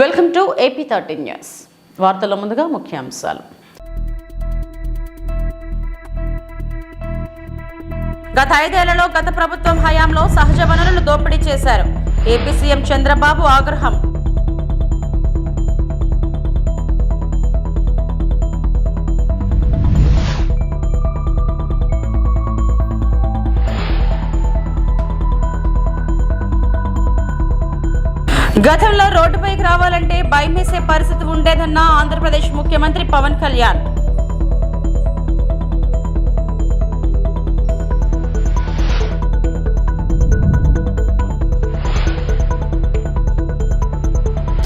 Welcome to AP13 news. వార్తల ముందుగా ముఖ్యాంశాలు. గత 5 ఏళ్లలో గత ప్రభుత్వం హయాంలో సహజ వనరులు దోపిడీ చేశారు. ఏపీ సీఎం చంద్రబాబు ఆగ్రహం. గతంలో రోడ్డుపైకి రావాలంటే భయమేసే పరిస్థితి ఉండేదన్న ఆంధ్రప్రదేశ్ ముఖ్యమంత్రి పవన్ కళ్యాణ్.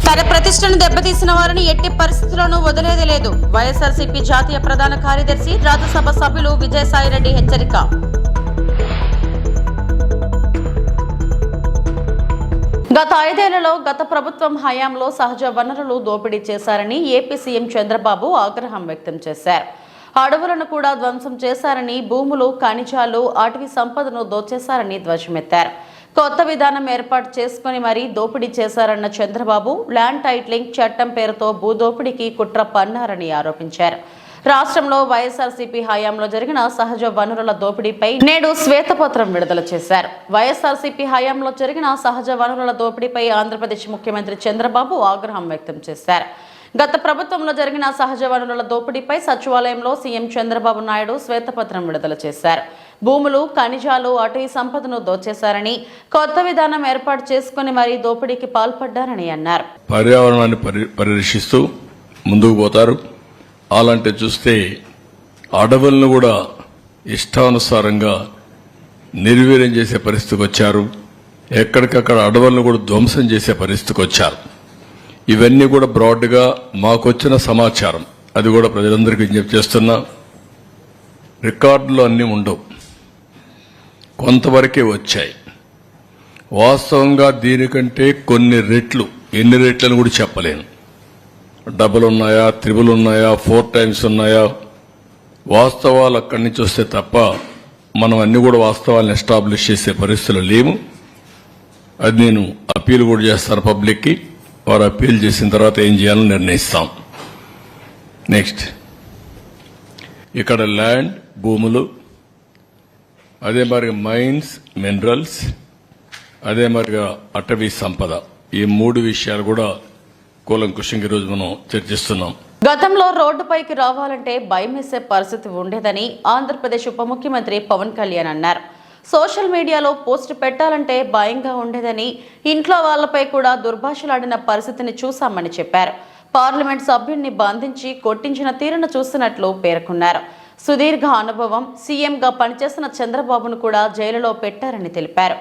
తన ప్రతిష్టను దెబ్బతీసిన వారిని ఎట్టి పరిస్థితుల్లోనూ వదిలేది లేదు. వైఎస్ఆర్సీపీ జాతీయ ప్రధాన కార్యదర్శి రాజ్యసభ సభ్యులు విజయసాయిరెడ్డి హెచ్చరిక. గత 5 ఏళ్లలో గత ప్రభుత్వం హయాంలో సహజ వనరులు దోపిడీ చేశారని ఏపీ సీఎం చంద్రబాబు ఆగ్రహం వ్యక్తం చేశారు. అడవులను కూడా ధ్వంసం చేశారని, భూములు, ఖనిజాలు, అటవీ సంపదను దోచేశారని ధ్వజమెత్తారు. కొత్త విధానం ఏర్పాటు చేసుకుని మరీ దోపిడీ చేశారన్న చంద్రబాబు ల్యాండ్ టైటిలింగ్ చట్టం పేరుతో భూదోపిడీకి కుట్ర పన్నారని ఆరోపించారు. రాష్ట్రంలో వైఎస్ఆర్సీపీ హయాంలో జరిగిన సహజ వనరుల దోపిడీపై నేడు శ్వేతపత్రం విడుదల చేశారు. వైఎస్ఆర్సీపీ హయాంలో జరిగిన సహజ వనరుల దోపిడీపై ఆంధ్రప్రదేశ్ ముఖ్యమంత్రి చంద్రబాబు ఆగ్రహం వ్యక్తం చేశారు. గత ప్రభుత్వంలో జరిగిన సహజ వనరుల దోపిడీపై సచివాలయంలో సీఎం చంద్రబాబు నాయుడు శ్వేతపత్రం విడుదల చేశారు. భూములు, ఖనిజాలు, అటవీ సంపదను దోచేశారని, కొత్త విధానం ఏర్పాటు చేసుకుని మరీ దోపిడీకి పాల్పడ్డారని అన్నారు. పర్యావరణాన్ని పరిరక్షిస్తూ ముందుకు పోతారు. అలాంటి చూస్తే అడవులను కూడా ఇష్టానుసారంగా నిర్వీర్యం చేసే పరిస్థితికి వచ్చారు. ఎక్కడికక్కడ అడవులను కూడా ధ్వంసం చేసే పరిస్థితికి వచ్చారు. ఇవన్నీ కూడా బ్రాడ్గా మాకొచ్చిన సమాచారం. అది కూడా ప్రజలందరికీ విజ్ఞప్తి చేస్తున్నా. రికార్డులు అన్నీ ఉండవు, కొంతవరకే వచ్చాయి. వాస్తవంగా దీనికంటే కొన్ని రెట్లు, ఎన్ని రెట్లను కూడా చెప్పలేను. డబుల్ ఉన్నాయా, త్రిబుల్ ఉన్నాయా, 4 times ఉన్నాయా, వాస్తవాలు అక్కడి నుంచి వస్తే తప్ప మనం అన్ని కూడా వాస్తవాలను ఎస్టాబ్లిష్ చేసే పరిస్థితులు లేవు. అది నేను అప్పీల్ కూడా చేస్తాను పబ్లిక్కి. వారు అప్పీల్ చేసిన తర్వాత ఏం చేయాలని నిర్ణయిస్తాం. నెక్స్ట్, ఇక్కడ ల్యాండ్, భూములు, అదే మరి మైన్స్, మినరల్స్, అదే మరిగా అటవీ సంపద, ఈ 3 విషయాలు కూడా కూలంకుషంగా ఈరోజు మనం చర్చిస్తున్నాం. గతంలో రోడ్డుపైకి రావాలంటే భయమేసే పరిస్థితి ఉండేదని ఆంధ్రప్రదేశ్ ఉప ముఖ్యమంత్రి పవన్ కళ్యాణ్ అన్నారు. సోషల్ మీడియాలో పోస్ట్ పెట్టాలంటే భయంగా ఉండేదని, ఇంట్లో వాళ్లపై కూడా దుర్భాషలాడిన పరిస్థితిని చూశామని చెప్పారు. పార్లమెంట్ సభ్యుడిని బంధించి కొట్టించిన తీరును చూసినట్లు పేర్కొన్నారు. సుదీర్ఘ అనుభవం, సీఎంగా పనిచేసిన చంద్రబాబును కూడా జైలులో పెట్టారని తెలిపారు.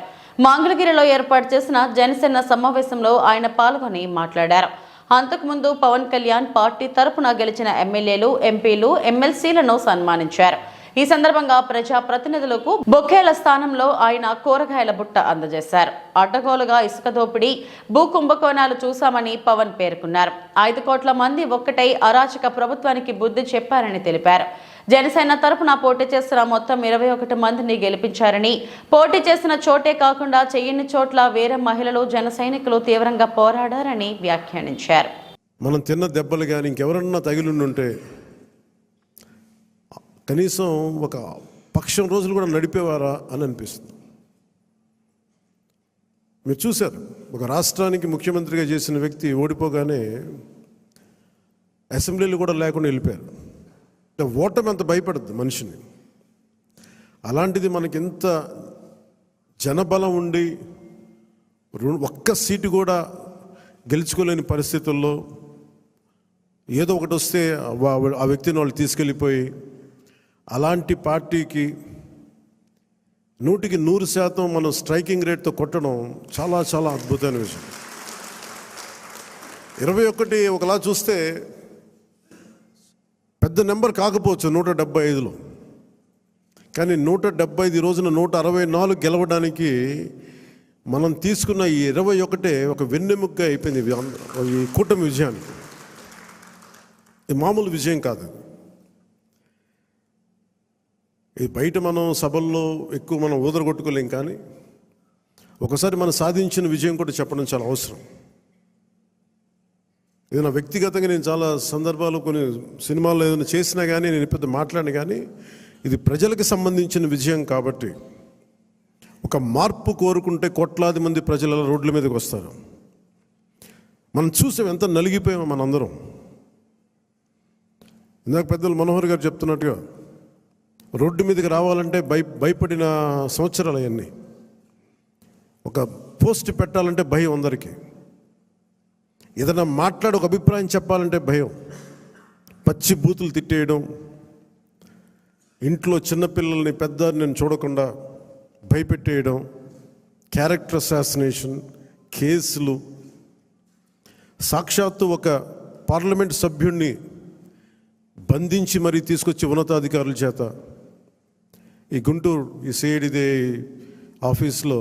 మంగళగిరిలో ఏర్పాటు చేసిన జనసేన సమావేశంలో ఆయన పాల్గొని మాట్లాడారు. అంతకుముందు పవన్ కళ్యాణ్ పార్టీ తరపున గెలిచిన ఎమ్మెల్యేలు, ఎంపీలు, ఎమ్మెల్సీలను సన్మానించారు. ఈ సందర్భంగా ప్రజాప్రతినిధులకు బొకేల స్థానంలో ఆయన కూరగాయల బుట్ట అందజేశారు. అడ్డగోలుగా ఇసుక దోపిడీ, భూ కుంభకోణాలు చూశామని పవన్ పేర్కొన్నారు. 5 కోట్ల మంది ఒక్కటై అరాచక ప్రభుత్వానికి బుద్ధి చెప్పారని తెలిపారు. జనసేన తరపున పోటీ చేసిన మొత్తం 21 మందిని గెలిపించారని, పోటీ చేసిన చోటే కాకుండా చెయ్యని చోట్ల వేరే మహిళలు, జన సైనికులు తీవ్రంగా పోరాడారని వ్యాఖ్యానించారు. మనం తిన్న దెబ్బలు కానీ ఇంకెవరన్నా తగిలిండుంటే కనీసం ఒక పక్షం రోజులు కూడా నడిపేవారా అని అనిపిస్తుంది. మీరు చూశారు, ఒక రాష్ట్రానికి ముఖ్యమంత్రిగా చేసిన వ్యక్తి ఓడిపోగానే అసెంబ్లీలు కూడా లేకుండా వెళ్ళిపోయారు. ఓటమి అంత భయపడద్దు మనిషిని. అలాంటిది మనకి ఎంత జనబలం ఉండి ఒక్క సీటు కూడా గెలుచుకోలేని పరిస్థితుల్లో ఏదో ఒకటి వస్తే ఆ వ్యక్తిని వాళ్ళు తీసుకెళ్ళిపోయి, అలాంటి పార్టీకి 100% మనం స్ట్రైకింగ్ రేట్తో కొట్టడం చాలా చాలా అద్భుతమైన విషయం. 21 ఒకలా చూస్తే పెద్ద నెంబర్ కాకపోవచ్చు 175లో, కానీ 175 రోజున 164 గెలవడానికి మనం తీసుకున్న ఈ 21 ఒక వెన్నెముక్క అయిపోయింది ఈ కూటమి విజయానికి. ఇది మామూలు విజయం కాదు. ఇది బయట మనం సభల్లో ఎక్కువ మనం ఊదరగొట్టుకోలేం, కానీ ఒకసారి మనం సాధించిన విజయం కూడా చెప్పడం చాలా అవసరం. ఏదైనా వ్యక్తిగతంగా నేను చాలా సందర్భాలు కొన్ని సినిమాల్లో ఏదైనా చేసినా కానీ నేను పెద్ద మాట్లాడిన కానీ ఇది ప్రజలకు సంబంధించిన విజయం కాబట్టి ఒక మార్పు కోరుకుంటే కోట్లాది మంది ప్రజల రోడ్ల మీదకి వస్తారు. మనం చూసాం ఎంత నలిగిపోయామో మనందరం. ఇందాక పెద్దలు మనోహర్ గారు చెప్తున్నట్టుగా రోడ్డు మీదకి రావాలంటే భయపడిన సంవత్సరాలు అవన్నీ. ఒక పోస్ట్ పెట్టాలంటే భయం అందరికీ. ఏదైనా మాట్లాడి ఒక అభిప్రాయం చెప్పాలంటే భయం. పచ్చి బూతులు తిట్టేయడం, ఇంట్లో చిన్నపిల్లల్ని పెద్దని చూడకుండా భయపెట్టేయడం, క్యారెక్టర్ అసాసినేషన్ కేసులు. సాక్షాత్తు ఒక పార్లమెంట్ సభ్యుడిని బంధించి మరీ తీసుకొచ్చి ఉన్నతాధికారుల చేత ఈ గుంటూరు ఈ సిఐడిదే ఆఫీస్లో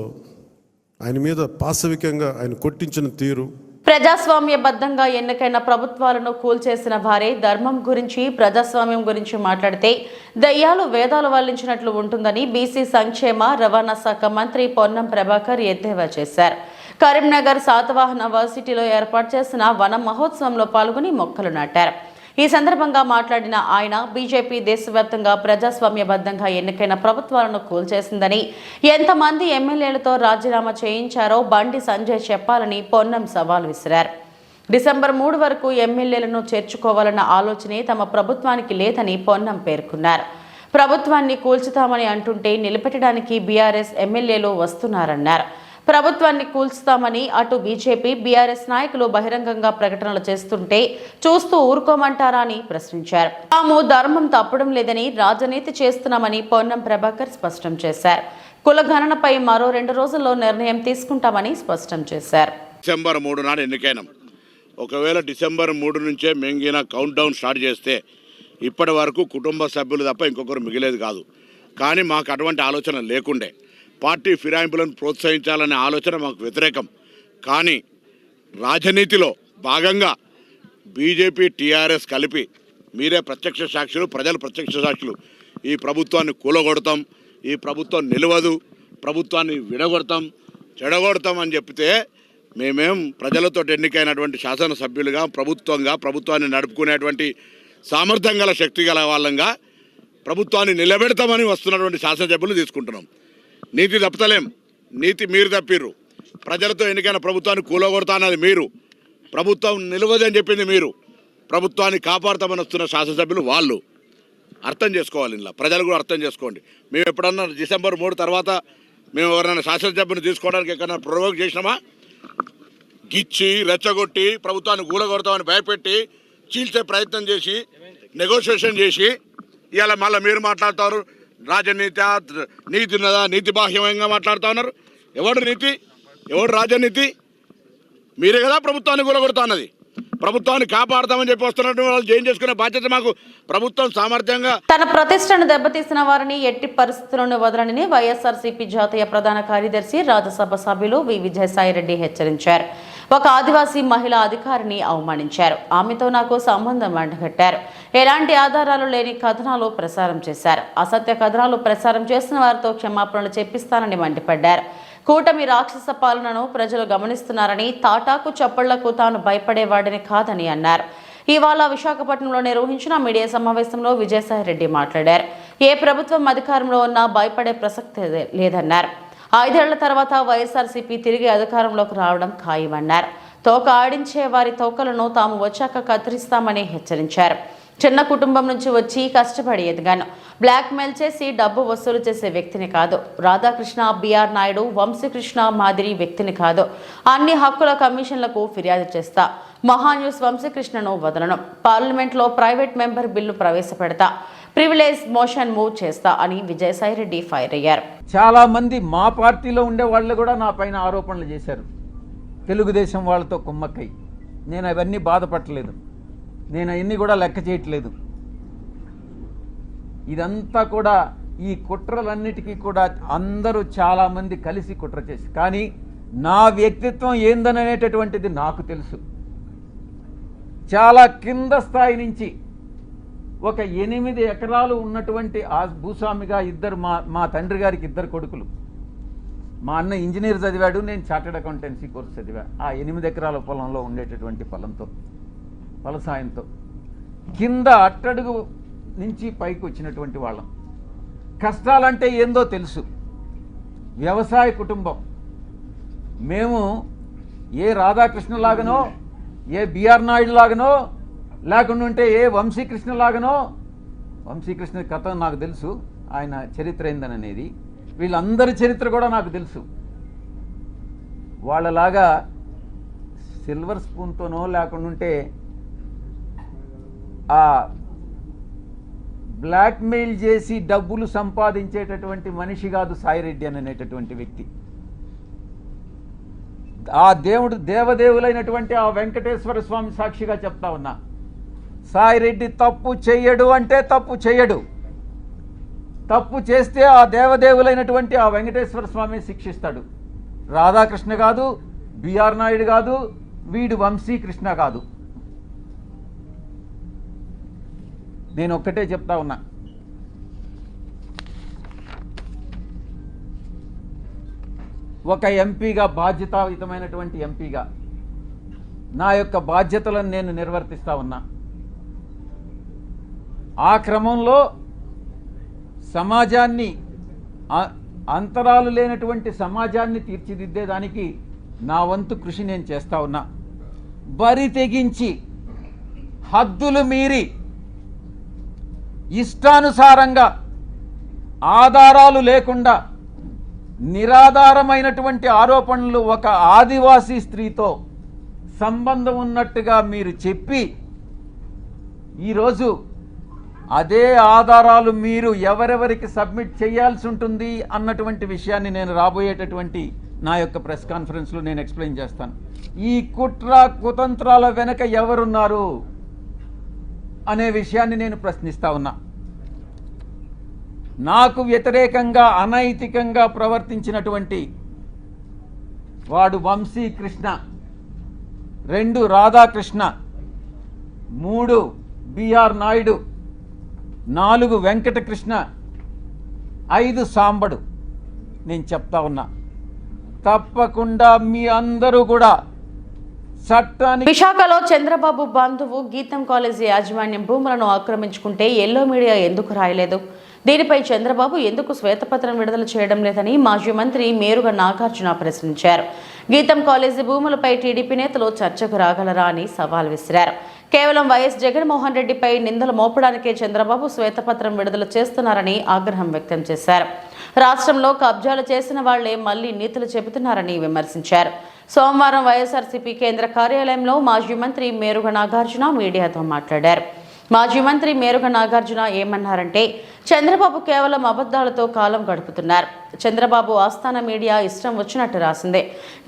ఆయన మీద పాశవికంగా ఆయన కొట్టించిన తీరు. ప్రజాస్వామ్యబద్ధంగా ఎన్నికైన ప్రభుత్వాలను కూల్చేసిన వారే ధర్మం గురించి, ప్రజాస్వామ్యం గురించి మాట్లాడితే దయ్యాలు వేదాలు వల్లించినట్లు ఉంటుందని బీసీ సంక్షేమ రవాణా శాఖ మంత్రి పొన్నం ప్రభాకర్ ఎద్దేవా చేశారు. కరీంనగర్ శాతవాహన వర్సిటీలో ఏర్పాటు చేసిన వన మహోత్సవంలో పాల్గొని మొక్కలు నాటారు. ఈ సందర్భంగా మాట్లాడిన ఆయన బీజేపీ దేశవ్యాప్తంగా ప్రజాస్వామ్యబద్ధంగా ఎన్నికైన ప్రభుత్వాలను కూల్చేసిందని, ఎంతమంది ఎమ్మెల్యేలతో రాజీనామా చేయించారో బండి సంజయ్ చెప్పాలని పొన్నం సవాల్ విసిరారు. డిసెంబర్ 3 వరకు ఎమ్మెల్యేలను చేర్చుకోవాలన్న ఆలోచనే తమ ప్రభుత్వానికి లేదని పొన్నం పేర్కొన్నారు. ప్రభుత్వాన్ని కూల్చుతామని అంటుంటే నిలబెట్టడానికి బీఆర్ఎస్ ఎమ్మెల్యేలు వస్తున్నారన్నారు. ప్రభుత్వాన్ని కూల్చుతామని అటు బీజేపీ, బీఆర్ఎస్ నాయకులు బహిరంగంగా ప్రకటనలు చేస్తుంటే చూస్తూ ఊరుకోమంటారా అని ప్రశ్నించారు. తాము ధర్మం తప్పడం లేదని రాజనీతి చేస్తున్నామని పొన్నం ప్రభాకర్ స్పష్టం చేశారు. కులగణనపై మరో 2 రోజుల్లో నిర్ణయం తీసుకుంటామని స్పష్టం చేశారు. డిసెంబర్ 3 నాడు ఎన్నికైనాం. ఒకవేళ డిసెంబర్ 3 నుంచే మెంగిన కౌంట్ డౌన్ స్టార్ట్ చేస్తే ఇప్పటి వరకు కుటుంబ సభ్యులు తప్ప ఇంకొకరు మిగిలేదు కాదు. కానీ మాకు అటువంటి ఆలోచన లేకుండే. పార్టీ ఫిరాయింపులను ప్రోత్సహించాలనే ఆలోచన మాకు వ్యతిరేకం. కానీ రాజనీతిలో భాగంగా బీజేపీ, టీఆర్ఎస్ కలిపి మీరే ప్రత్యక్ష సాక్షులు, ప్రజలు ప్రత్యక్ష సాక్షులు. ఈ ప్రభుత్వాన్ని కూలగొడతాం, ఈ ప్రభుత్వం నిలవదు, ప్రభుత్వాన్ని విడగొడతాం, చెడగొడతాం అని చెప్తే మేమేం ప్రజలతో ఎన్నికైనటువంటి శాసనసభ్యులుగా, ప్రభుత్వాన్ని నడుపుకునేటువంటి సామర్థ్యం గల, శక్తి గల వాళ్ళంగా ప్రభుత్వాన్ని నిలబెడతామని వస్తున్నటువంటి శాసనసభ్యులు తీసుకుంటున్నాం. నీతి తప్పతలేం. నీతి మీరు తప్పిర్రు. ప్రజలతో ఎన్నికైన ప్రభుత్వాన్ని కూలగొడతా అన్నది మీరు, ప్రభుత్వం నిలవదని చెప్పింది మీరు, ప్రభుత్వాన్ని కాపాడుతామని వస్తున్న శాసనసభ్యులు వాళ్ళు. అర్థం చేసుకోవాలి. ఇలా ప్రజలు కూడా అర్థం చేసుకోండి. మేము ఎప్పుడన్నా డిసెంబర్ 3 తర్వాత మేము ఎవరైనా శాసనసభ్యుని తీసుకోవడానికి ఎక్కడైనా ప్రొవోక్ చేసినామా? గిచ్చి రెచ్చగొట్టి ప్రభుత్వాన్ని కూలగొడతామని భయపెట్టి చీల్చే ప్రయత్నం చేసి నెగోషియేషన్ చేసి ఇవాళ మళ్ళీ మీరు మాట్లాడుతారు రాజనీతి, నీతి ఉన్నదా, నీతి బాహ్యంగా మాట్లాడుతూ ఉన్నారు. ఎవడు నీతి, ఎవడు రాజనీతి? మీరే కదా ప్రభుత్వాన్ని కూలగొడతా అన్నది. ప్రభుత్వాన్ని కాపాడతామని చెప్పి వస్తున్నట్టు వాళ్ళు జైన్ చేసుకునే బాధ్యత మాకు ప్రభుత్వం సామర్థ్యంగా. తన ప్రతిష్టను దెబ్బతీసిన వారిని ఎట్టి పరిస్థితుల్లోనూ వదలనని వైఎస్ఆర్సీపీ జాతీయ ప్రధాన కార్యదర్శి, రాజ్యసభ సభ్యులు వి విజయసాయిరెడ్డి హెచ్చరించారు. ఒక ఆదివాసీ మహిళా అధికారిని అవమానించారు. ఆమెతో నాకు సంబంధం అంటగట్టారు. ఎలాంటి ఆధారాలు లేని కథనాలు ప్రసారం చేశారు. అసత్య కథనాలు ప్రసారం చేసిన వారితో క్షమాపణలు చెప్పిస్తానని మండిపడ్డారు. కూటమి రాక్షస పాలనను ప్రజలు గమనిస్తున్నారని, తాటాకు చప్పళ్లకు తాను భయపడేవాడిని కాదని అన్నారు. ఇవాళ విశాఖపట్నంలో నిర్వహించిన మీడియా సమావేశంలో విజయసాయిరెడ్డి మాట్లాడారు. ఏ ప్రభుత్వం అధికారంలో ఉన్నా భయపడే ప్రసక్తి లేదన్నారు. 5 ఏళ్ల తర్వాత వైఎస్ఆర్సీపీ తిరిగి అధికారంలోకి రావడం ఖాయమన్నారు. తోక ఆడించే వారి తోకలను తాము వచ్చాక కత్తిరిస్తామని హెచ్చరించారు. చిన్న కుటుంబం నుంచి వచ్చి కష్టపడి ఎదిగాను. బ్లాక్మెయిల్ చేసి డబ్బు వసూలు చేసే వ్యక్తిని కాదు. రాధాకృష్ణ, బిఆర్ నాయుడు, వంశీకృష్ణ మాదిరి వ్యక్తిని కాదు. అన్ని హక్కుల కమిషన్లకు ఫిర్యాదు చేస్తా. మహాన్యూస్ వంశీకృష్ణను వదలను. పార్లమెంట్లో ప్రైవేట్ మెంబర్ బిల్లు ప్రవేశపెడతా. ప్రివిలేజ్ మోషన్ మూవ్ చేస్తా అని విజయసాయిరెడ్డి ఫైర్ అయ్యారు. చాలా మంది మా పార్టీలో ఉండే వాళ్ళు కూడా నా పైన ఆరోపణలు చేశారు. తెలుగుదేశం వాళ్ళతో కుమ్మక్కై. నేను అవన్నీ బాధపడలేదు. నేను అవన్నీ కూడా లెక్క చేయట్లేదు. ఇదంతా కూడా ఈ కుట్రలన్నిటికీ కూడా అందరూ చాలామంది కలిసి కుట్ర చేసి, కానీ నా వ్యక్తిత్వం ఏందనేటటువంటిది నాకు తెలుసు. చాలా కింద స్థాయి నుంచి ఒక 8 ఎకరాలు ఉన్నటువంటి ఆ భూస్వామిగా మా తండ్రి గారికి 2 కొడుకులు. మా అన్న ఇంజనీర్ చదివాడు, నేను చార్టెడ్ అకౌంటెన్సీ కోర్స్ చదివా. ఆ 8 ఎకరాల పొలంలో ఉండేటటువంటి పొలంతో వాళ్ళ సాయంతో కింద అట్టడుగు నుంచి పైకి వచ్చినటువంటి వాళ్ళం. కష్టాలంటే ఏందో తెలుసు. వ్యవసాయ కుటుంబం మేము. ఏ రాధాకృష్ణ లాగనో, ఏ బిఆర్ నాయుడు లాగనో, లేకుంటే ఏ వంశీకృష్ణ లాగనో. వంశీకృష్ణ కథ నాకు తెలుసు, ఆయన చరిత్ర ఏందనేది. వీళ్ళందరి చరిత్ర కూడా నాకు తెలుసు. వాళ్ళలాగా సిల్వర్ స్పూన్తోనో లేకుంటే ఆ బ్లాక్మెయిల్ చేసి డబ్బులు సంపాదించేటటువంటి మనిషి కాదు సాయిరెడ్డి అనేటటువంటి వ్యక్తి. ఆ దేవదేవులైనటువంటి ఆ వెంకటేశ్వర స్వామి సాక్షిగా చెప్తా ఉన్నా, సాయిరెడ్డి తప్పు చెయ్యడు అంటే తప్పు చెయ్యడు. తప్పు చేస్తే ఆ దేవదేవులైనటువంటి ఆ వెంకటేశ్వర స్వామి శిక్షిస్తాడు. రాధాకృష్ణ కాదు, బిఆర్ నాయుడు కాదు, వీడు వంశీకృష్ణ కాదు. నేను ఒక్కటే చెప్తా ఉన్నా, ఒక ఎంపీగా, బాధ్యతాయుతమైనటువంటి ఎంపీగా నా యొక్క బాధ్యతలను నేను నిర్వర్తిస్తా ఉన్నా. ఆ క్రమంలో సమాజాన్ని, అంతరాలు లేనటువంటి సమాజాన్ని తీర్చిదిద్దేదానికి నా వంతు కృషి నేను చేస్తా ఉన్నా. బరి తెగించి హద్దులు మీరి ఇష్టానుసారంగా ఆధారాలు లేకుండా నిరాధారమైనటువంటి ఆరోపణలు ఒక ఆదివాసీ స్త్రీతో సంబంధం ఉన్నట్టుగా మీరు చెప్పి ఈరోజు అదే ఆధారాలు మీరు ఎవరెవరికి సబ్మిట్ చేయాల్సి ఉంటుంది అన్నటువంటి విషయాన్ని నేను రాబోయేటటువంటి నా యొక్క ప్రెస్ కాన్ఫరెన్స్లో నేను ఎక్స్ప్లెయిన్ చేస్తాను. ఈ కుట్ర కుతంత్రాల వెనక ఎవరున్నారు అనే విషయాన్ని నేను ప్రశ్నిస్తా ఉన్నా. నాకు వ్యతిరేకంగా అనైతికంగా ప్రవర్తించినటువంటి వాడు వంశీకృష్ణ, 2 రాధాకృష్ణ, 3 బిఆర్ నాయుడు, 4 వెంకటకృష్ణ, 5 సాంబడు. నేను చెప్తా ఉన్నా, తప్పకుండా మీ అందరూ కూడా చట్టాన్ని. విశాఖలో చంద్రబాబు బంధువు గీతం కాలేజీ యాజమాన్యం భూములను ఆక్రమించుకుంటే ఎల్లో మీడియా ఎందుకు రాయలేదు? దీనిపై చంద్రబాబు ఎందుకు శ్వేతపత్రం విడుదల చేయడం లేదని మాజీ మంత్రి మేరుగ నాగార్జున ప్రశ్నించారు. గీతం కాలేజీ భూములపై టీడీపీ నేతలు చర్చకు రాగలరా అని సవాల్ విసిరారు. కేవలం వైఎస్ జగన్మోహన్ రెడ్డిపై నిందలు మోపడానికే చంద్రబాబు శ్వేతపత్రం విడుదల చేస్తున్నారని ఆగ్రహం వ్యక్తం చేశారు. రాష్ట్రంలో కబ్జాలు చేసిన వాళ్లే మళ్లీ నీతులు చెబుతున్నారని విమర్శించారు. సోమవారం వైఎస్ఆర్సీపీ కేంద్ర కార్యాలయంలో మాజీ మంత్రి మేరుగ నాగార్జున మీడియాతో మాట్లాడారు. మాజీ మంత్రి మేరుగ నాగార్జున ఏమన్నారంటే, చంద్రబాబు కేవలం అబద్ధాలతో కాలం గడుపుతున్నారు. చంద్రబాబు ఆస్థాన మీడియా ఇష్టం వచ్చినట్టు రాసిందే.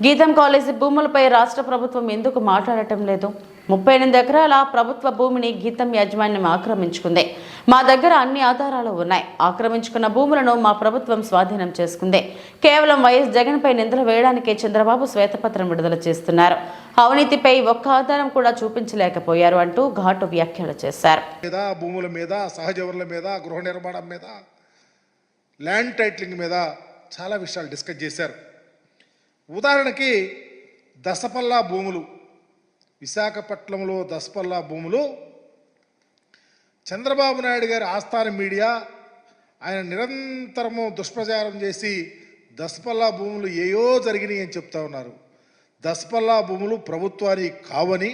గీతం కాలేజీ భూములపై రాష్ట్ర ప్రభుత్వం ఎందుకు మాట్లాడటం లేదు? 38 ఎకరాల ప్రభుత్వ భూమిని గీతం యాజమాన్యం ఆక్రమించుకుంది. మా దగ్గర అన్ని ఆధారాలు ఉన్నాయి. ఆక్రమించుకున్న భూములను మా ప్రభుత్వం స్వాధీనం చేసుకుంది. కేవలం వైఎస్ జగన్పై నిందలు వేయడానికే చంద్రబాబు శ్వేతపత్రం విడుదల చేస్తున్నారు. అవినీతిపై ఒక్క ఆధారం కూడా చూపించలేకపోయారు అంటూ ఘాటు వ్యాఖ్యలు చేశారు. భూముల మీద, సహజ వనరుల మీద, గృహ నిర్మాణం మీద, ల్యాండ్ టైటిలింగ్ మీద చాలా విషయాలు డిస్కస్ చేశారు. ఉదాహరణకి దసపల్లా భూములు, విశాఖపట్నంలో దసపల్లా భూములు చంద్రబాబు నాయుడు గారి ఆస్థాన మీడియా ఆయన నిరంతరము దుష్ప్రచారం చేసి దసపల్లా భూములు ఏయో జరిగినాయి అని చెప్తా ఉన్నారు. దసపల్లా భూములు ప్రభుత్వానికి కావని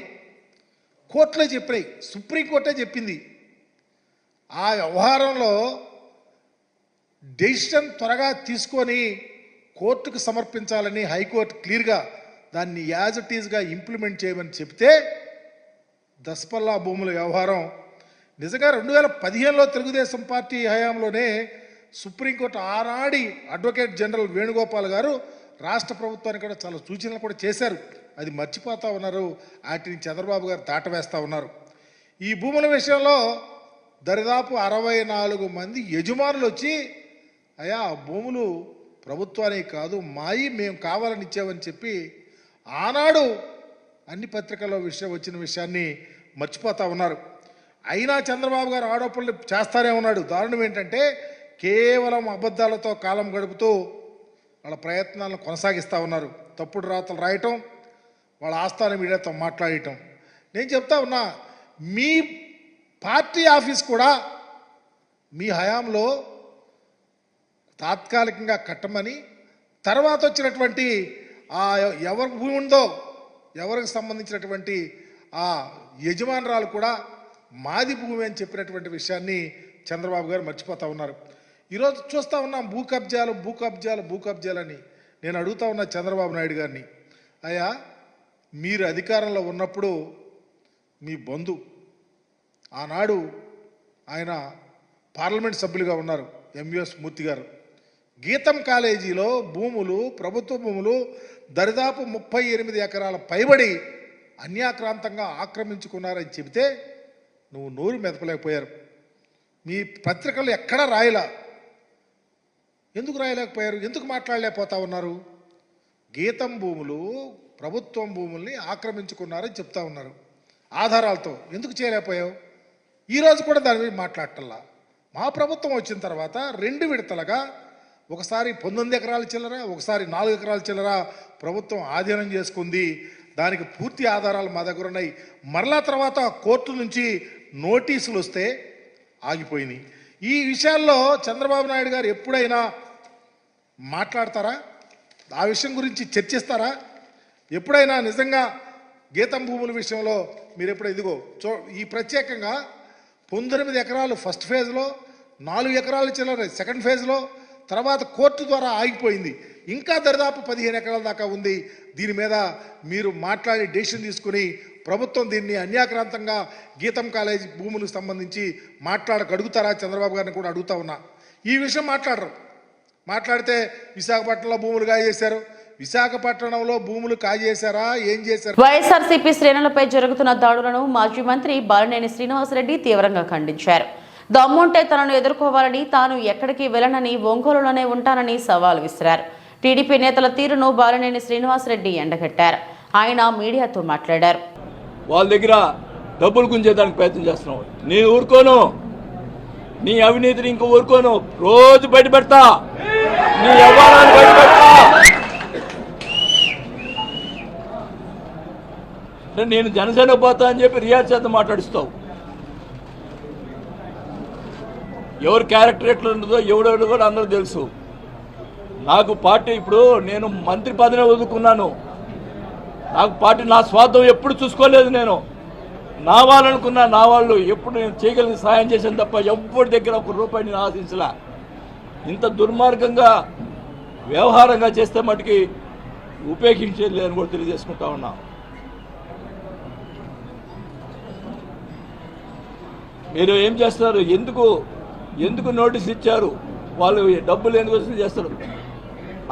కోర్టులో చెప్పినాయి, సుప్రీంకోర్టే చెప్పింది. ఆ వ్యవహారంలో డెసిషన్ త్వరగా తీసుకొని కోర్టుకు సమర్పించాలని హైకోర్టు క్లియర్గా దాన్ని యాజ్ ఇట్ ఈజ్గా ఇంప్లిమెంట్ చేయమని చెప్తే దసపల్లా భూముల వ్యవహారం నిజంగా 2015లో తెలుగుదేశం పార్టీ హయాంలోనే సుప్రీంకోర్టు ఆనాడి అడ్వకేట్ జనరల్ వేణుగోపాల్ గారు రాష్ట్ర ప్రభుత్వానికి కూడా చాలా సూచనలు కూడా చేశారు. అది మర్చిపోతూ ఉన్నారు. వాటిని చంద్రబాబు గారు దాటవేస్తూ ఉన్నారు. ఈ భూముల విషయంలో దరిదాపు 64 మంది యజమానులు వచ్చి, అయ్యా భూములు ప్రభుత్వానికి కాదు మాయి, మేము కావాలని ఇచ్చామని చెప్పి ఆనాడు అన్ని పత్రికల్లో వచ్చిన విషయాన్ని మర్చిపోతూ ఉన్నారు. అయినా చంద్రబాబు గారు ఆరోపణలు చేస్తానే ఉన్నాడు. దారుణం ఏంటంటే కేవలం అబద్ధాలతో కాలం గడుపుతూ వాళ్ళ ప్రయత్నాలను కొనసాగిస్తూ ఉన్నారు. తప్పుడు రాతలు రాయటం, వాళ్ళ ఆస్థాన మీడియాతో మాట్లాడటం. నేను చెప్తా ఉన్నా, మీ పార్టీ ఆఫీస్ కూడా మీ హయాంలో తాత్కాలికంగా కట్టమని, తర్వాత వచ్చినటువంటి ఎవరి భూమి ఉందో ఎవరికి సంబంధించినటువంటి ఆ యజమానురాలు కూడా మాది భూమి అని చెప్పినటువంటి విషయాన్ని చంద్రబాబు గారు మర్చిపోతూ ఉన్నారు. ఈరోజు చూస్తూ ఉన్నాం భూ కబ్జాలని. నేను అడుగుతా ఉన్నా చంద్రబాబు నాయుడు గారిని, అయ్యా మీరు అధికారంలో ఉన్నప్పుడు మీ బంధు ఆనాడు ఆయన పార్లమెంట్ సభ్యులుగా ఉన్నారు ఎంవిఎస్ మూర్తి గారు, గీతం కాలేజీలో భూములు, ప్రభుత్వ భూములు దరిదాపు 38 ఎకరాల పైబడి అన్యాక్రాంతంగా ఆక్రమించుకున్నారని చెబితే నువ్వు నోరు మెదపలేకపోయారు. మీ పత్రికలు ఎక్కడా రాయలా. ఎందుకు రాయలేకపోయారు? ఎందుకు మాట్లాడలేకపోతా ఉన్నారు? గీతం భూములు, ప్రభుత్వం భూముల్ని ఆక్రమించుకున్నారని చెప్తా ఉన్నారు ఆధారాలతో. ఎందుకు చేయలేకపోయావు? ఈరోజు కూడా దాని మీద మాట్లాడటల్లా. మా ప్రభుత్వం వచ్చిన తర్వాత 2 విడతలుగా, ఒకసారి 19 ఎకరాల చిల్లర, ఒకసారి 4 ఎకరాల చిల్లర ప్రభుత్వం ఆధీనం చేసుకుంది. దానికి పూర్తి ఆధారాలు మా దగ్గర ఉన్నాయి. మరలా తర్వాత కోర్టు నుంచి నోటీసులు వస్తే ఆగిపోయినాయి. ఈ విషయాల్లో చంద్రబాబు నాయుడు గారు ఎప్పుడైనా మాట్లాడతారా? ఆ విషయం గురించి చర్చిస్తారా? ఎప్పుడైనా నిజంగా గీతం భూముల విషయంలో మీరు ఇదిగో ఈ ప్రత్యేకంగా 19 ఎకరాలు ఫస్ట్ ఫేజ్లో, 4 ఎకరాల చిల్లర సెకండ్ ఫేజ్లో, తర్వాత కోర్టు ద్వారా ఆగిపోయింది. ఇంకా దరిదాపు 15 ఎకరాల దాకా ఉంది. దీని మీద మీరు మాట్లాడి డెసిషన్ తీసుకుని ప్రభుత్వం దీన్ని అన్యాక్రాంతంగా గీతం కాలేజీ భూములకు సంబంధించి అడుగుతారా? చంద్రబాబు గారిని కూడా అడుగుతా ఉన్నా. ఈ విషయం మాట్లాడరు. మాట్లాడితే విశాఖపట్నంలో భూములు కాజేశారు, విశాఖపట్నంలో భూములు కాజేశారా, ఏం చేశారు? వైఎస్ఆర్సీపీ శ్రేణులపై జరుగుతున్న దాడులను మాజీ మంత్రి బాలినేని శ్రీనివాసరెడ్డి తీవ్రంగా ఖండించారు. దమ్ముంటే తనను ఎదుర్కోవాలని, తాను ఎక్కడికి వెళ్ళనని, ఒంగోలులోనే ఉంటానని సవాల్ విసిరారు. టీడీపీ నేతల తీరును బాలినేని శ్రీనివాసరెడ్డి ఎండగట్టారు. ఆయన మీడియాతో మాట్లాడారు. వాళ్ళ దగ్గర డబ్బులు గుంజేదానికి ప్రయత్నం చేస్తున్నావు. నేను ఊరుకోను, నీ అవినీతిని ఇంకో ఊరుకోను. రోజు బయటపెడతా, నీ వ్యవహారాన్ని బయటపెడతా. నేను జనసేన పోతా అని చెప్పి రియాజ్ చేత మాట్లాడిస్తావు. ఎవరు క్యారెక్టర్ ఎట్లా ఉంటుందో ఎవడెవడో కూడా అందరూ తెలుసు. నాకు పార్టీ, ఇప్పుడు నేను మంత్రి పదవిని వదులుకున్నాను. నాకు పార్టీ, నా స్వార్థం ఎప్పుడు చూసుకోలేదు. నేను నా వాళ్ళనుకున్నా, నా వాళ్ళు ఎప్పుడు నేను చేయగలిగిన సహాయం చేశాను తప్ప ఎవరి దగ్గర ₹1 నేను ఆశించలే. ఇంత దుర్మార్గంగా వ్యవహారంగా చేస్తే మటుకి ఉపేక్షించేది లేదని కూడా తెలియజేసుకుంటా ఉన్నా. మీరు ఏం చేస్తారు? ఎందుకు నోటీస్ ఇచ్చారు? వాళ్ళు డబ్బులు ఎందుకు వసూలు చేస్తారు?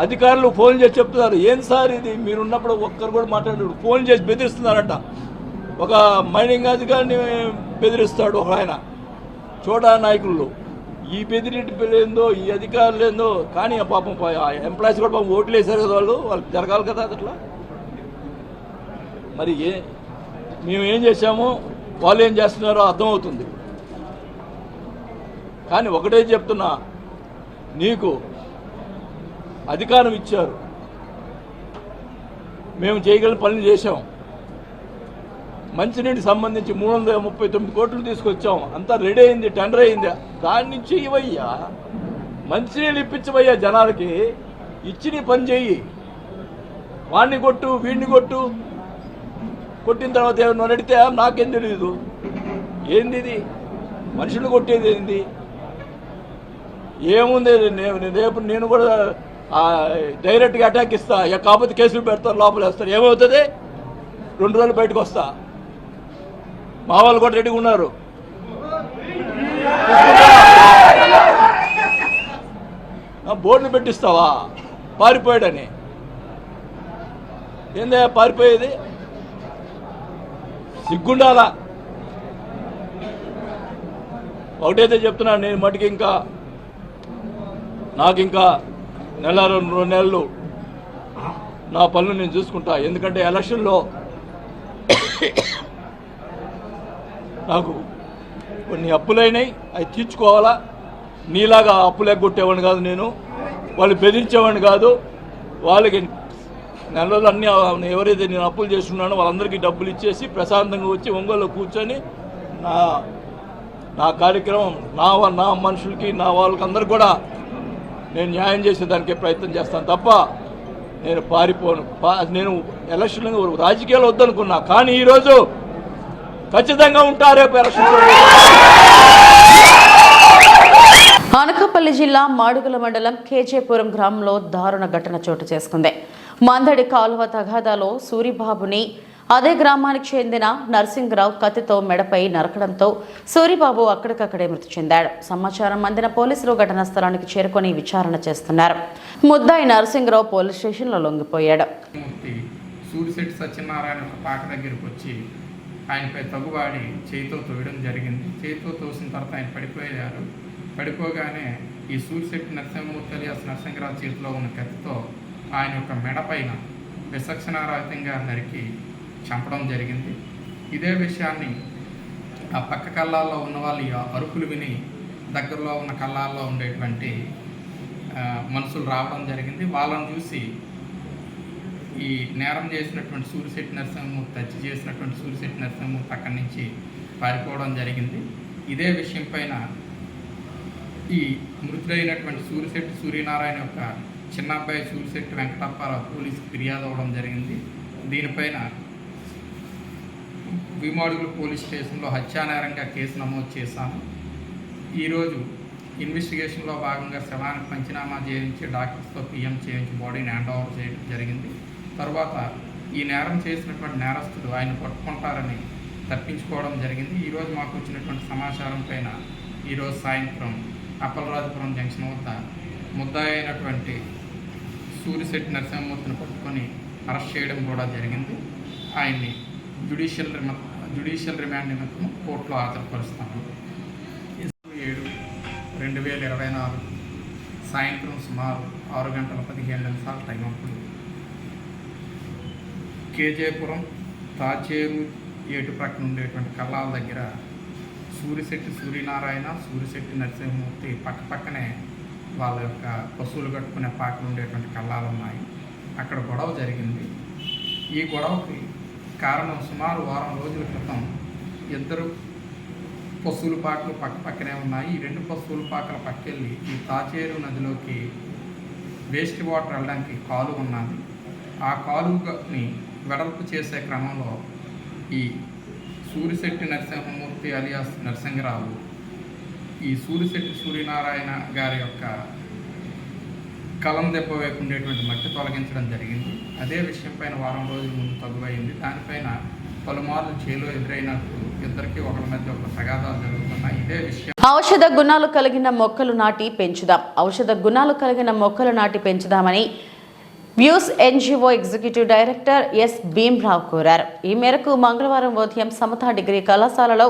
అధికారులు ఫోన్ చేసి చెప్తున్నారు, ఏం సార్ ఇది, మీరున్నప్పుడు ఒక్కరు కూడా మాట్లాడారు. ఫోన్ చేసి బెదిరిస్తున్నారట. ఒక మైనింగ్ అధికారిని బెదిరిస్తాడు ఒక ఆయన, చోటా నాయకులు. ఈ బెదిరింటి ఏందో, ఈ అధికారులు ఏందో. కానీ పాపం ఎంప్లాయీస్ కూడా పాపం ఓట్లు వేశారు కదా, వాళ్ళకి జరగాలి కదా అట్లా. మరి మేము ఏం చేశామో వాళ్ళు ఏం చేస్తున్నారో అర్థమవుతుంది. కానీ ఒకటే చెప్తున్నా, నీకు అధికారం ఇచ్చారు, మేము చేయగలిగిన పనులు చేశాం. మంచినీటికి సంబంధించి 339 కోట్లు తీసుకొచ్చాం. అంతా రెడీ అయింది, టెండర్ అయింది. దాని నుంచి ఇవయ్యా మంచినీళ్ళు ఇప్పించవయ్యా జనాలకి. ఇచ్చి నీ పని చెయ్యి. వాడిని కొట్టు, వీడిని కొట్టిన తర్వాత ఏమన్నా అడిగితే నాకేం తెలియదు. ఏంది ఇది? మనుషులు కొట్టేది ఏంది? ఏముంది? రేపు నేను కూడా డైరెక్ట్గా అటాక్ ఇస్తా. కాకపోతే కేసులు పెడతారు, లోపల వేస్తారు. ఏమవుతుంది? 2 రోజులు బయటకు వస్తా. మా వాళ్ళు కూడా రెడీగా ఉన్నారు. బోర్డును పెట్టిస్తావా పారిపోయాడని? ఏందా పారిపోయేది? సిగ్గుండాలా? ఒకటైతే చెప్తున్నాను, నేను మటుకు నాకు ఇంకా 1-2 నెలలు నా పనులు నేను చూసుకుంటా. ఎందుకంటే ఎలక్షన్లో నాకు కొన్ని అప్పులైనాయి, అవి తీర్చుకోవాలా. నీలాగా అప్పులు ఎగ్గొట్టేవాడిని కాదు నేను, వాళ్ళు బెదిరించేవాడిని కాదు. వాళ్ళకి నెల రోజులు అన్నీ ఎవరైతే నేను అప్పులు చేస్తున్నానో వాళ్ళందరికీ డబ్బులు ఇచ్చేసి ప్రశాంతంగా వచ్చి ఒంగోలులో కూర్చొని నా కార్యక్రమం నా మనుషులకి నా వాళ్ళకి అందరు కూడా నేను న్యాయం చేసేదానికే ప్రయత్నం చేస్తాను తప్ప నేను పారిపోను. నేను ఎలక్షన్ రాజకీయాలు వద్దనుకున్నా, కానీ ఈరోజు ఖచ్చితంగా ఉంటా రేపు ఎలక్షన్. అనకాపల్లి జిల్లా మాడుగుల మండలం కేజేపురం గ్రామంలో దారుణ ఘటన చోటు చేసుకుంది. మందడి కాలువ తగాదాలో సూరిబాబుని అదే గ్రామానికి చెందిన నర్సింగ్రావు కత్తితో మెడపై నరకడంతో సూరిబాబు అక్కడికక్కడే మృతి చెందాడు. సమాచారం అందిన పోలీసులు ఘటనా స్థలానికి చేరుకొని విచారణ చేస్తున్నారు. ముద్దాయి నర్సింగ్రావు పోలీస్ స్టేషన్లో లొంగిపోయాడు. సూరిశెట్టి సత్యనారాయణ ఒక పాక దగ్గరకు వచ్చి ఆయనపై తగువాడి చేయితో తోయడం జరిగింది. చేయితో తోసిన తర్వాత ఆయన పడిపోయారు. పడిపోగానే ఈ సూరిశెట్టి నరసింహమూర్తి అలియాస్ నరసింహరావు చేతిలో ఉన్న కత్తితో ఆయన యొక్క మెడపైన విచక్షణారహితంగా నరికి చంపడం జరిగింది. ఇదే విషయాన్ని ఆ పక్క కళ్ళాల్లో ఉన్న వాళ్ళు అరుపులు విని దగ్గరలో ఉన్న కళ్ళాల్లో ఉండేటువంటి మనుషులు రావడం జరిగింది. వాళ్ళని చూసి ఈ నేరం చేసినటువంటి సూరిశెట్టి నరసింహమూర్తి హత్య చేసినటువంటి సూరిశెట్టి నరసింహమూర్తి అక్కడి నుంచి పారిపోవడం జరిగింది. ఇదే విషయం పైన ఈ మృతుడైనటువంటి సూరిశెట్టి సూర్యనారాయణ యొక్క చిన్న అబ్బాయి సూరిశెట్టి వెంకటప్పారావు పోలీసుకు ఫిర్యాదు అవ్వడం జరిగింది. దీనిపైన విమాడుగుల పోలీస్ స్టేషన్లో హత్యానేరంగా కేసు నమోదు చేశాము. ఈరోజు ఇన్వెస్టిగేషన్లో భాగంగా శవానికి పంచనామా చేయించి డాక్టర్స్తో పిఎం చేయించి బాడీని హ్యాండ్ ఓవర్ చేయడం జరిగింది. తర్వాత ఈ నేరం చేసినటువంటి నేరస్తుడు ఆయన పట్టుకుంటారని తప్పించుకోవడం జరిగింది. ఈరోజు మాకు వచ్చినటువంటి సమాచారం పైన ఈరోజు సాయంత్రం అప్పలరాజపురం జంక్షన్ వద్ద ముద్దాయి అయినటువంటి సూరిశెట్టి నరసింహమూర్తిని పట్టుకొని అరెస్ట్ చేయడం కూడా జరిగింది. ఆయన్ని జ్యుడిషియల్ రిమాండ్ నిమిత్తం కోర్టులో హాజరుపరుస్తాము. 7/2024 సాయంత్రం సుమారు 6:15 టైం అప్పుడు కేజేపురం తాచేరు ఏటు ప్రక్కన ఉండేటువంటి కల్లాల దగ్గర సూరిశెట్టి సూర్యనారాయణ సూరిశెట్టి నరసింహమూర్తి పక్కనే వాళ్ళ యొక్క పశువులు కట్టుకునే పాకలు ఉండేటువంటి కల్లాలు ఉన్నాయి. అక్కడ గొడవ జరిగింది. ఈ గొడవకి కారణం సుమారు వారం రోజుల క్రితం ఇద్దరు పశువుల పాకలు పక్కనే ఉన్నాయి. ఈ 2 పశువుల పాకల పక్కెళ్ళి ఈ తాచేరు నదిలోకి వేస్ట్ వాటర్ వెళ్ళడానికి కాలువ ఉన్నది. ఆ కాలువని వెడల్పు చేసే క్రమంలో ఈ సూరిశెట్టి నరసింహమూర్తి అలియాస్ నరసింహరావు ఈ సూరిశెట్టి సూర్యనారాయణ గారి యొక్క కలం దెబ్బ వైపు ఉండేటువంటి మట్టి తొలగించడం జరిగింది. అదే విషయం పైన వారం రోజుల ముందు తగ్గువైంది. దానిపైన పలుమార్లు చేలో ఎదురైనట్టు ఇద్దరికి ఒకరి మధ్య ఒక తగాదాలు జరుగుతున్నాయి. ఇదే విషయం ఔషధ గుణాలు కలిగిన మొక్కలు నాటి పెంచుదాం. ఔషధ గుణాలు కలిగిన మొక్కలు నాటి పెంచుదామని views NGO executive director S Bhimrao కోరారు. ఈ మేరకు మంగళవారం ఉదయం సమతా డిగ్రీ కళాశాలలో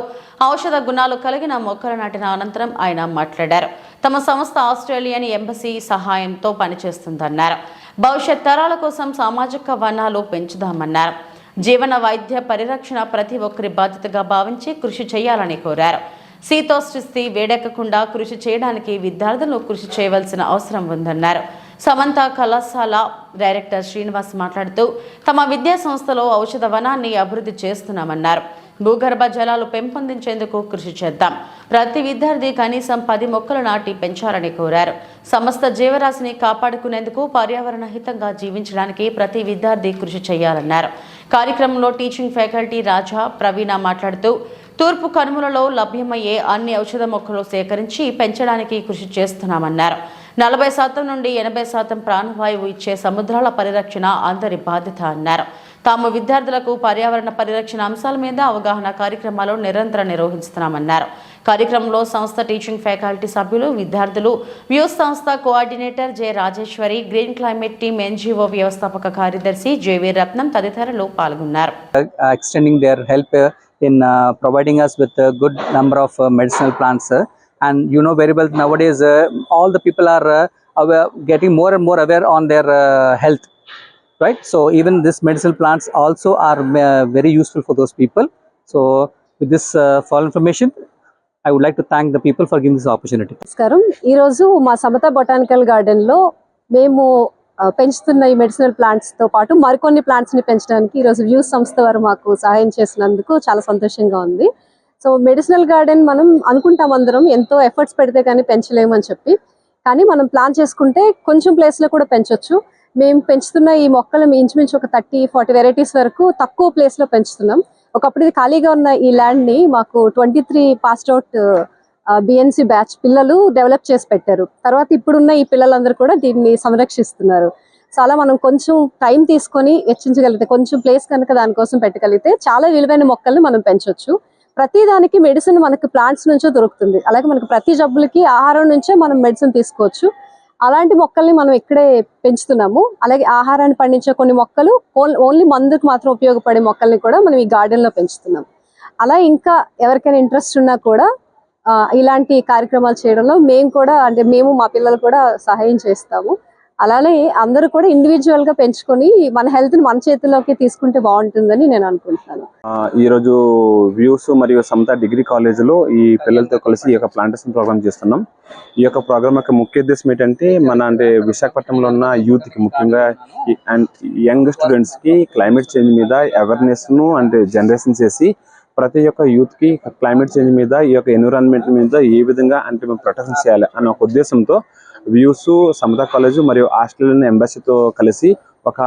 ఔషధ గుణాలు కలిగిన మొక్కలు నాటిన అనంతరం ఆయన మాట్లాడారు. తమ సంస్థ ఆస్ట్రేలియన్ ఎంబసీ సహాయంతో పనిచేస్తుందన్నారు. భవిష్యత్ తరాల కోసం సామాజిక వనాలు పెంచుదామన్నారు. జీవన వైద్య పరిరక్షణ ప్రతి ఒక్కరి బాధ్యతగా భావించి కృషి చేయాలని కోరారు. శీతోష్ణస్థితి వేడెక్కకుండా కృషి చేయడానికి విద్యార్థులు కృషి చేయవలసిన అవసరం ఉందన్నారు. సమంత కళాశాల డైరెక్టర్ శ్రీనివాస్ మాట్లాడుతూ తమ విద్యా సంస్థలో ఔషధ వనాన్ని అభివృద్ధి చేస్తున్నామన్నారు. భూగర్భ జలాలు పెంపొందించేందుకు కృషి చేద్దాం. ప్రతి విద్యార్థి కనీసం 10 మొక్కలు నాటి పెంచాలని కోరారు. సమస్త జీవరాశిని కాపాడుకునేందుకు పర్యావరణ హితంగా జీవించడానికి ప్రతి విద్యార్థి కృషి చేయాలన్నారు. కార్యక్రమంలో టీచింగ్ ఫ్యాకల్టీ రాజా ప్రవీణ మాట్లాడుతూ తూర్పు కనుమలలో లభ్యమయ్యే అన్ని ఔషధ మొక్కలు సేకరించి పెంచడానికి కృషి చేస్తున్నామన్నారు. 40% నుండి 80% ప్రాణవాయువు ఇచ్చే సముద్రాల పరిరక్షణ అందరి బాధ్యత అన్నారు. తాము విద్యార్థులకు పర్యావరణ పరిరక్షణ అంశాల మీద అవగాహన కార్యక్రమాలు నిరంతరం నిర్వహిస్తున్నామన్నారు. కార్యక్రమంలో సంస్థ టీచింగ్ ఫ్యాకల్టీ సభ్యులు, విద్యార్థులు, వ్యూస్ సంస్థ coordinator J Rajeshwari, green climate team NGO వ్యవస్థాపక కార్యదర్శి జేవీ రత్నం తదితరులు పాల్గొన్నారు. Extending their help in providing us with a good number of medicinal plants. And you know very well nowadays all the people are getting more and more aware on their health, right? So even this medicinal plants also are very useful for those people. So with this for information, I would like to thank the people for giving this opportunity. నమస్కారం. ఈరోజు మా Samata botanical గార్డెన్లో మేము పెంచుతున్న ఈ medicinal ప్లాంట్స్తో పాటు మరికొన్ని ప్లాంట్స్ని పెంచడానికి ఈరోజు వ్యూస్ సంస్థ వారు మాకు సహాయం చేసినందుకు చాలా సంతోషంగా ఉంది. సో మెడిసినల్ గార్డెన్ మనం అనుకుంటాం అందరం ఎంతో ఎఫర్ట్స్ పెడితే కానీ పెంచలేము అని చెప్పి, కానీ మనం ప్లాన్ చేసుకుంటే కొంచెం ప్లేస్లో కూడా పెంచవచ్చు. మేము పెంచుతున్న ఈ మొక్కలు ఇంచుమించు ఒక 30-40 వెరైటీస్ వరకు తక్కువ ప్లేస్లో పెంచుతున్నాం. ఒకప్పుడు ఇది ఖాళీగా ఉన్న ఈ ల్యాండ్ని మాకు 23 పాస్డ్ అవుట్ బిఎన్సి బ్యాచ్ పిల్లలు డెవలప్ చేసి పెట్టారు. తర్వాత ఇప్పుడున్న ఈ పిల్లలందరూ కూడా దీన్ని సంరక్షిస్తున్నారు. సో అలా మనం కొంచెం టైం తీసుకొని వెచ్చించగలిగితే, కొంచెం ప్లేస్ కనుక దానికోసం పెట్టగలిగితే చాలా విలువైన మొక్కల్ని మనం పెంచవచ్చు. ప్రతి దానికి మెడిసిన్ మనకు ప్లాంట్స్ నుంచే దొరుకుతుంది. అలాగే మనకు ప్రతి జబ్బులకి ఆహారం నుంచే మనం మెడిసిన్ తీసుకోవచ్చు. అలాంటి మొక్కల్ని మనం ఇక్కడే పెంచుతున్నాము. అలాగే ఆహారాన్ని పండించే కొన్ని మొక్కలు ఓన్లీ మందుకు మాత్రం ఉపయోగపడే మొక్కల్ని కూడా మనం ఈ గార్డెన్లో పెంచుతున్నాం. అలా ఇంకా ఎవరికైనా ఇంట్రెస్ట్ ఉన్నా కూడా ఇలాంటి కార్యక్రమాలు చేయడంలో మేము మా పిల్లలు కూడా సహాయం చేస్తాము. అలానే అందరూ కూడా ఇండివిజువల్ గా పెంచుకొని మన హెల్త్ ని మన చేతుల్లోకి తీసుకుంటే బాగుంటుందని నేను అనుకుంటున్నాను. ఈ రోజు వ్యూస్ మరియు సమత డిగ్రీ కాలేజీలో ఈ పిల్లలతో కలిసి ఈ యొక్క ప్లాంటేషన్ ప్రోగ్రామ్ చేస్తున్నాం. ఈ యొక్క ప్రోగ్రామ్ యొక్క ముఖ్య ఉద్దేశం ఏంటంటే విశాఖపట్నంలో ఉన్న యూత్ కి, ముఖ్యంగా యంగ్ స్టూడెంట్స్ కి క్లైమేట్ చేంజ్ మీద అవేర్నెస్ ను జనరేషన్ చేసి ప్రతి ఒక్క యూత్ కి క్లైమేట్ చేంజ్ మీద, ఈ యొక్క ఎన్విరాన్మెంట్ మీద ఏ విధంగా మేము ప్రొటెక్షన్ చేయాలి అనే ఒక ఉద్దేశంతో వ్యూస్, సమత కాలేజ్ మరియు ఆస్ట్రేలియన్ ఎంబసీతో కలిసి ఒక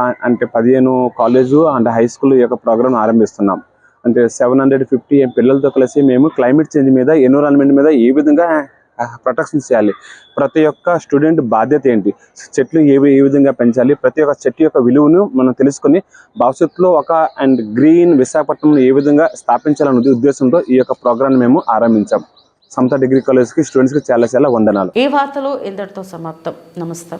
15 కాలేజు అండ్ హై స్కూల్ ఈ యొక్క ప్రోగ్రామ్ ఆరంభిస్తున్నాం. 750 పిల్లలతో కలిసి మేము క్లైమేట్ చేంజ్ మీద, ఎన్విరాన్మెంట్ మీద ఏ విధంగా ప్రొటెక్షన్ చేయాలి, ప్రతి ఒక్క స్టూడెంట్ బాధ్యత ఏంటి, చెట్లు ఏ విధంగా పెంచాలి, ప్రతి ఒక్క చెట్టు యొక్క విలువను మనం తెలుసుకొని భవిష్యత్తులో గ్రీన్ విశాఖపట్నం ఏ విధంగా స్థాపించాలనే ఉద్దేశంతో ఈ యొక్క ప్రోగ్రామ్ మేము ఆరంభించాం. సమత డిగ్రీ కాలేజ్కి స్టూడెంట్స్కి చాలా వందనాలు. ఈ వార్తలు ఇంతటితో సమాప్తం. నమస్తే.